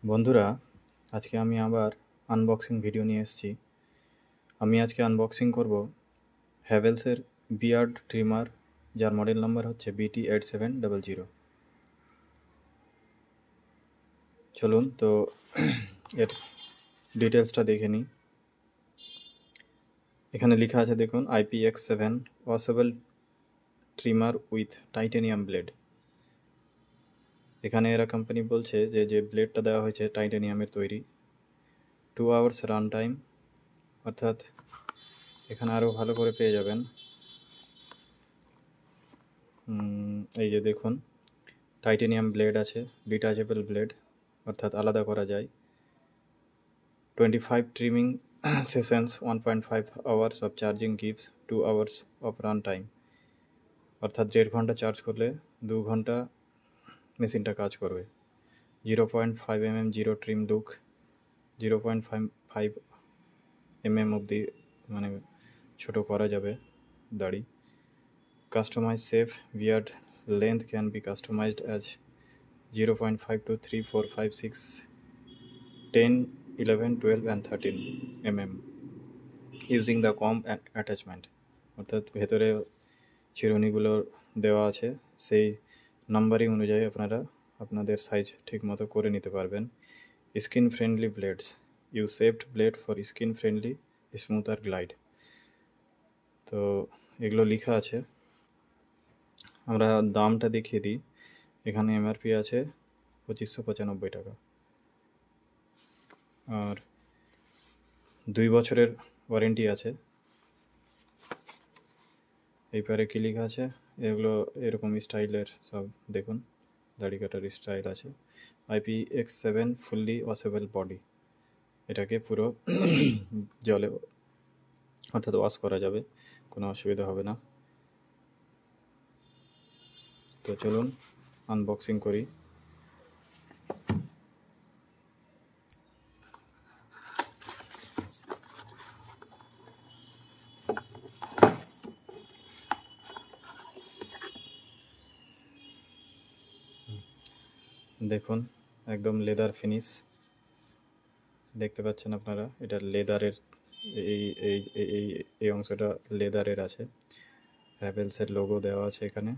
বন্ধুরা, আজকে আমি আবার আনবক্সিং ভিডিও নিয়ে এসেছি। আমি আজকে আনবক্সিং করব হ্যাভেলসের বিয়ার্ড ট্রিমার, যার মডেল নাম্বার হচ্ছে BT8700। চলুন তো এর ডিটেলসটা দেখে নিই। এখানে লেখা আছে দেখুন, IPX7 washable trimmer with titanium blade. এখানে এরা কোম্পানি বলছে যে ব্লেডটা দেওয়া হয়েছে টাইটেনিয়ামের তৈরি। 2 আওয়ার্স রান টাইম, অর্থাৎ এখানে আরও ভালো করে পেয়ে যাবেন। এই যে দেখুন, টাইটেনিয়াম ব্লেড আছে, ডিটাচেবল ব্লেড, অর্থাৎ আলাদা করা যায়। 25 trimming sessions, 1.5 hours of charging gives 2 hours of run time, অর্থাৎ 1.5 ঘন্টা চার্জ করলে 2 ঘন্টা মেশিনটা কাজ করবে। 0.5 mm zero trim look, 0.5 mm অবধি মানে ছোটো করা যাবে দাড়ি। Customize safe beard length can be customized as 0.5 to 3, 4, 5, 6, 10, 11, 12 and 13 mm using the comb attachment, অর্থাৎ ভেতরে চিরুনিগুলো দেওয়া আছে, সেই নাম্বারিং অনুযায়ী আপনারা আপনাদের সাইজ ঠিক মতো করে নিতে পারবেন। Skin friendly blades, you saved blade for skin friendly smooth আর গ্লাইড। তো এগুলো লেখা আছে। আমরা দামটা দেখিয়ে দিই। এখানে MRP আছে 2595 টাকা, আর 2 বছরের ওয়ারেন্টি আছে। এই পারে কী লেখা আছে, এগুলো এরকম স্টাইলের সব দেখুন, দাড়ি কাটার স্টাইল আছে। IPX7 ফুললি ওয়াশেবল বডি, এটাকে পুরো জলে অর্থাৎ ওয়াশ করা যাবে, কোনো অসুবিধা হবে না। তো চলুন আনবক্সিং করি। দেখুন, একদম লেদার ফিনিশ দেখতে পাচ্ছেন আপনারা। এটা লেদারের, এই এই এই এই অংশটা লেদারের আছে। হ্যাভেলসের লোগো দেওয়া আছে এখানে।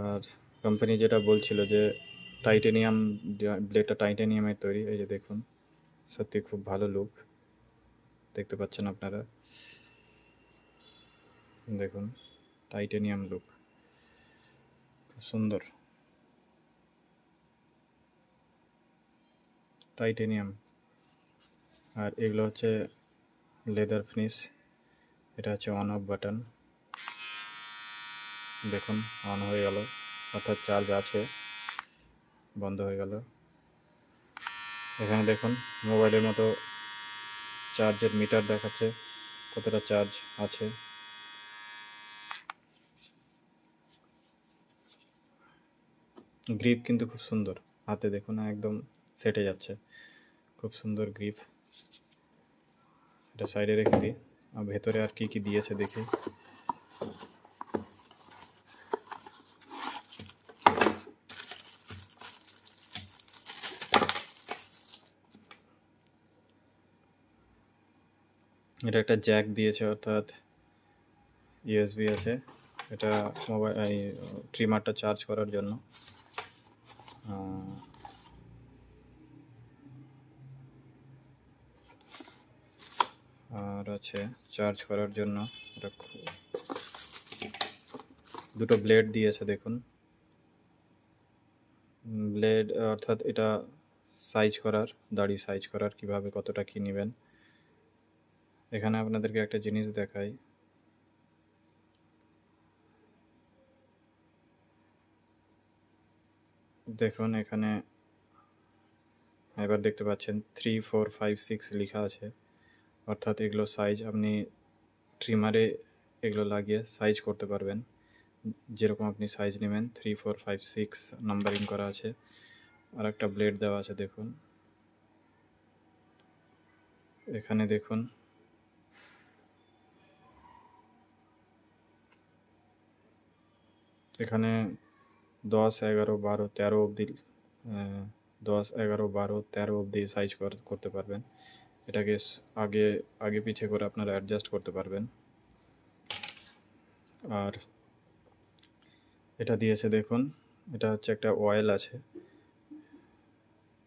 আর কোম্পানি যেটা বলছিল যে টাইটেনিয়াম ব্লেডটা টাইটেনিয়ামের তৈরি, এই যে দেখুন, সত্যি খুব ভালো লুক দেখতে পাচ্ছেন আপনারা। দেখুন, টাইটেনিয়াম লুক, খুব সুন্দর টাইটেনিয়াম। আর এগুলো হচ্ছে লেদার ফিনিশ। এটা হচ্ছে অন অফ বাটন, দেখুন অন হয়ে গেল, অর্থাৎ চার্জ আছে, বন্ধ হয়ে গেল। এখানে দেখুন মোবাইলের মতো চার্জের মিটার দেখাচ্ছে কতটা চার্জ আছে। গ্রিপ কিন্তু খুব সুন্দর, হাতে দেখুন একদম সেটে যাচ্ছে, খুব সুন্দর গ্রিপ। এটা সাইডে রেখে দিই, আর ভেতরে আর কি কি দিয়েছে দেখি। এটা একটা জ্যাক দিয়েছে, অর্থাৎ USB আছে। এটা মোবাইল এই ট্রিমারটা চার্জ করার জন্য। আর আছে চার্জ করার জন্য এটা দুটো ব্লেড দিয়েছে দেখুন। ব্লেড অর্থাৎ এটা সাইজ করার, দাড়ি সাইজ করার, কিভাবে কতটা কী নেবেন। এখানে আপনাদেরকে একটা জিনিস দেখাই, দেখুন এখানে এবার দেখতে পাচ্ছেন 3, 4, 5, 6 লেখা আছে, অর্থাৎ এগুলো সাইজ আপনি ট্রিমারে এগুলো লাগিয়ে সাইজ করতে পারবেন, যেরকম আপনি সাইজ নেবেন। 3, 4, 5, 6 নাম্বারিং করা আছে। আর একটা ব্লেড দেওয়া আছে দেখুন, এখানে দেখুন এখানে 10, 11, 12, 13 অবধি 10, 11, 12, 13 অবধি সাইজ করতে পারবেন। এটাকে আগে আগে পিছে করে আপনারা অ্যাডজাস্ট করতে পারবেন। আর এটা দিয়েছে দেখুন, এটা হচ্ছে একটা অয়েল আছে,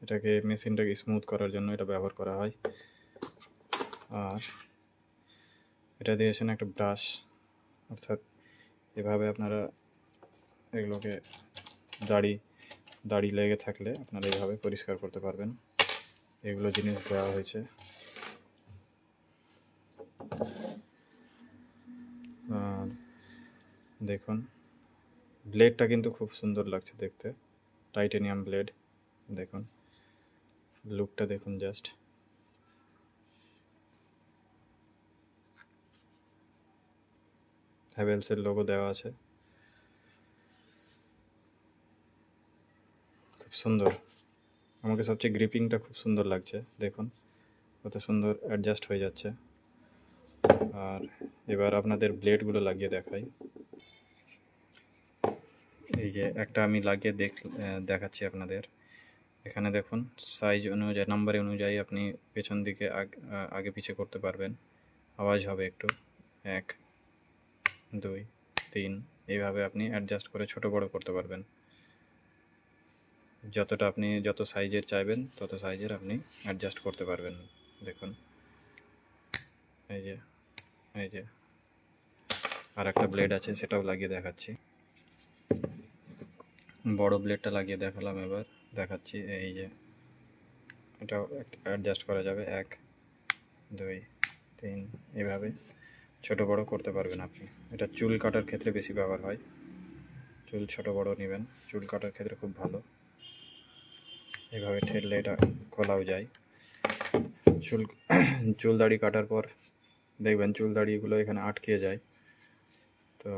এটাকে মেশিনটাকে স্মুথ করার জন্য এটা ব্যবহার করা হয়। আর এটা দিয়েছেন একটা ব্রাশ, অর্থাৎ এভাবে আপনারা এগুলোকে দাড়ি লেগে থাকলে আপনারা এইভাবে পরিষ্কার করতে পারবেন। এগুলো জিনিস দেওয়া হয়েছে। আর দেখুন ব্লেডটা কিন্তু খুব সুন্দর লাগছে দেখতে, টাইটানিয়াম ব্লেড। দেখুন লুকটা দেখুন জাস্ট। হ্যাভেলসের লোগো দেওয়া আছে, খুব সুন্দর। আমাকে সবচেয়ে গ্রিপিংটা খুব সুন্দর লাগছে, দেখুন কত সুন্দর অ্যাডজাস্ট হয়ে যাচ্ছে। আর এবার আপনাদের ব্লেডগুলো লাগিয়ে দেখাই। এই যে একটা আমি লাগিয়ে দেখাচ্ছি আপনাদের। এখানে দেখুন সাইজ অনুযায়ী, নাম্বার অনুযায়ী আপনি পেছন দিকে আগে পিছে করতে পারবেন। আওয়াজ হবে একটু, 1, 2, 3, এইভাবে আপনি অ্যাডজাস্ট করে ছোট বড় করতে পারবেন। যতটা আপনি যত সাইজের চাইবেন তত সাইজের আপনি অ্যাডজাস্ট করতে পারবেন। দেখুন এই যে আর একটা ব্লেড আছে, সেটাও লাগিয়ে দেখাচ্ছি। বড় ব্লেডটা লাগিয়ে দেখালাম, এবার দেখাচ্ছি। এই যে এটাও অ্যাডজাস্ট করা যাবে, 1, 2, 3, এইভাবে ছোট বড় করতে পারবেন আপনি। এটা চুল কাটার ক্ষেত্রে বেশি ব্যবহার হয়, চুল ছোট বড় নেবেন, চুল কাটার ক্ষেত্রে খুব ভালো। এভাবে ঠেললে এটা খোলাও যায়। চুল দাড়ি কাটার পর দেখবেন চুল দাড়িগুলো এখানে আটকে যায়, তো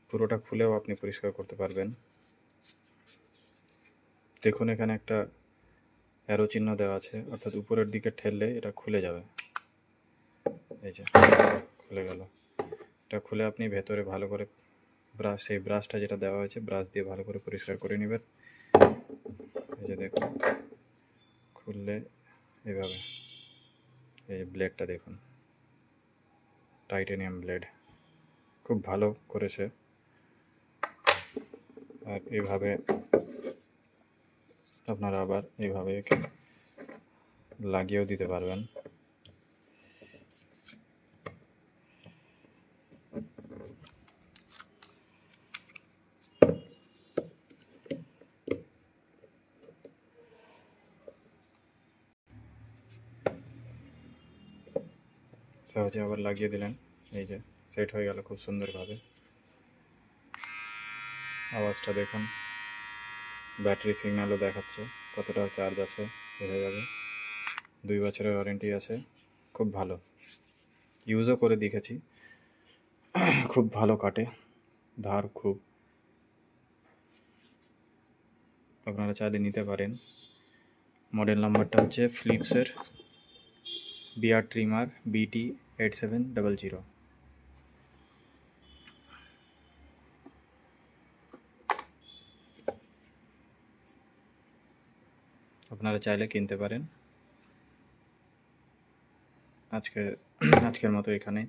পুরোটা খুলেও আপনি পরিষ্কার করতে পারবেন। দেখুন এখানে একটা অ্যারো চিহ্ন দেওয়া আছে, অর্থাৎ উপরের দিকে ঠেললে এটা খুলে যাবে। এই যে খুলে গেল। এটা খুলে আপনি ভেতরে ভালো করে সেই ব্রাশটা যেটা দেওয়া হয়েছে, ব্রাশ দিয়ে ভালো করে পরিষ্কার করে নেবেন। এই যে দেখুন খুললে এইভাবে। এই ব্লেডটা দেখুন, টাইটানিয়াম ব্লেড, খুব ভালো করেছে। আর এইভাবে আপনারা আবার এইভাবে লাগিয়েও দিতে পারবেন। সহজে আবার লাগিয়ে দিলেন, এই যে সেট হয়ে গেল খুব সুন্দরভাবে। আওয়াজটা দেখুন, ব্যাটারি সিগন্যালও দেখাচ্ছে কতটা চার্জ আছে, বোঝা যাবে। 2 বছরের ওয়ারেন্টি আছে, খুব ভালো। ইউজও করে দেখেছি, খুব ভালো কাটে, ধার খুব। আপনারা চাইলে নিতে পারেন। মডেল নাম্বারটা হচ্ছে ফিলিপসের বিয়ার ট্রিমার BT8700। আপনারা চাইলে কিনতে পারেন। আজকের মতো এখানে।